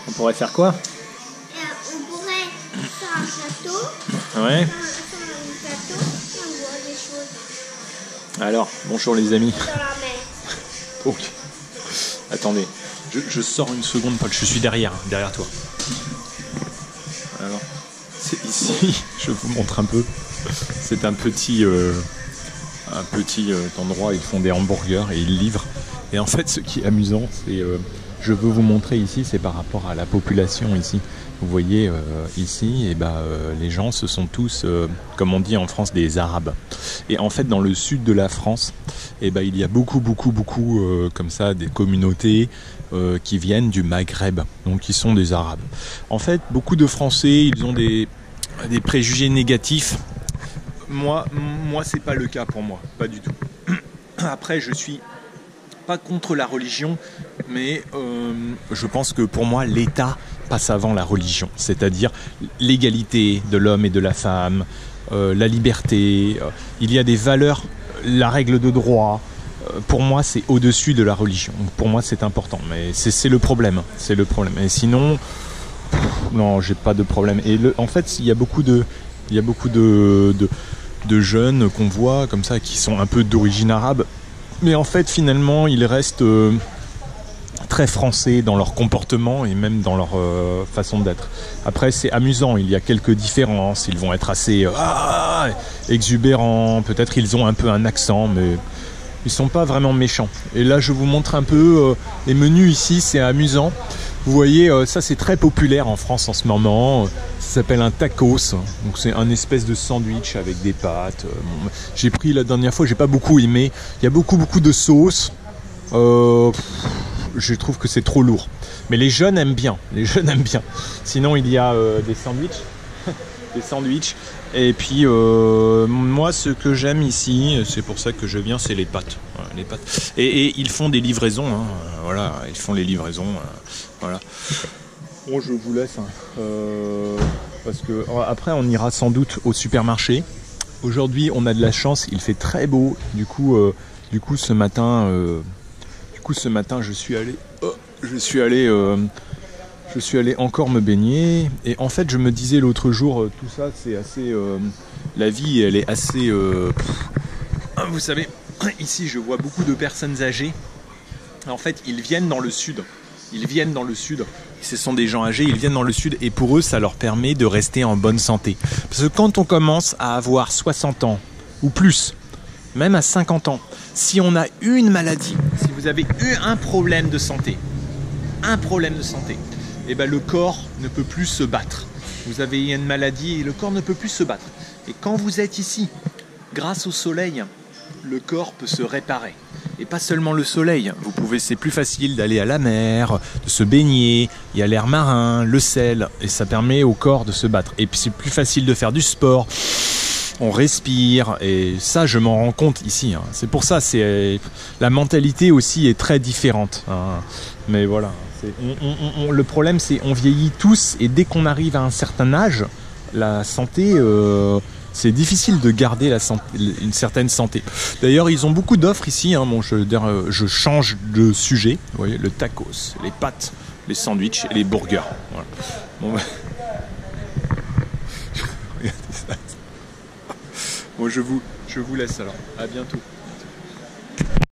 On pourrait faire quoi? On pourrait faire un plateau. Ouais. Faire un plateau et on voit des choses Alors, bonjour les amis. dans la mer. Ok. Attendez, je sors une seconde, Paul. Je suis derrière toi. Alors, c'est ici. Je vous montre un peu. C'est un petit endroit. Ils font des hamburgers et ils livrent. Et en fait, ce qui est amusant, c'est, je veux vous montrer ici, c'est par rapport à la population ici. Vous voyez ici, les gens, ce sont tous, comme on dit en France, des Arabes. Et en fait, dans le sud de la France, il y a beaucoup, comme ça, des communautés qui viennent du Maghreb, donc qui sont des Arabes. En fait, beaucoup de Français, ils ont des préjugés négatifs. Moi, c'est pas le cas pour moi, pas du tout. Après, je suis pas contre la religion, mais je pense que pour moi, l'État passe avant la religion, c'est-à-dire l'égalité de l'homme et de la femme, la liberté, il y a des valeurs, la règle de droit, pour moi c'est au-dessus de la religion, pour moi c'est important, mais c'est le problème, et sinon, non, j'ai pas de problème, et en fait il y a beaucoup de jeunes qu'on voit comme ça, qui sont un peu d'origine arabe, mais en fait finalement ils restent très français dans leur comportement et même dans leur façon d'être. Après c'est amusant, il y a quelques différences, ils vont être assez exubérants, peut-être ils ont un peu un accent, mais ils sont pas vraiment méchants. Et là je vous montre un peu les menus ici, c'est amusant. Vous voyez, ça c'est très populaire en France en ce moment, ça s'appelle un tacos, donc c'est un espèce de sandwich avec des pâtes. J'ai pris la dernière fois, j'ai pas beaucoup aimé, il y a beaucoup de sauce. Je trouve que c'est trop lourd. Mais les jeunes aiment bien. Sinon, il y a des sandwichs. Et puis, moi, ce que j'aime ici, c'est pour ça que je viens, c'est les pâtes. Voilà, les pâtes. Et ils font des livraisons. Hein. Voilà, ils font les livraisons. Voilà. Bon, je vous laisse. Parce que après, on ira sans doute au supermarché. Aujourd'hui, on a de la chance. Il fait très beau. Du coup, ce matin... je suis allé encore me baigner, et en fait je me disais l'autre jour, tout ça c'est assez, la vie elle est assez, vous savez, ici je vois beaucoup de personnes âgées, en fait ils viennent dans le sud, ce sont des gens âgés, ils viennent dans le sud, et pour eux ça leur permet de rester en bonne santé, parce que quand on commence à avoir 60 ans ou plus, même à 50 ans, si on a une maladie, si vous avez eu un problème de santé, le corps ne peut plus se battre. Vous avez une maladie et le corps ne peut plus se battre. Et quand vous êtes ici, grâce au soleil, le corps peut se réparer. Et pas seulement le soleil. C'est plus facile d'aller à la mer, de se baigner, il y a l'air marin, le sel, et ça permet au corps de se battre. Et puis c'est plus facile de faire du sport. On respire, et ça je m'en rends compte ici, hein. C'est pour ça, la mentalité aussi est très différente, hein. Mais voilà, le problème c'est on vieillit tous, et dès qu'on arrive à un certain âge, la santé, c'est difficile de garder une certaine santé. D'ailleurs ils ont beaucoup d'offres ici, hein. Bon, je change de sujet, vous voyez, le tacos, les pâtes, les sandwichs et les burgers, voilà. Bon, regardez ça. Bon, je vous laisse alors. À bientôt.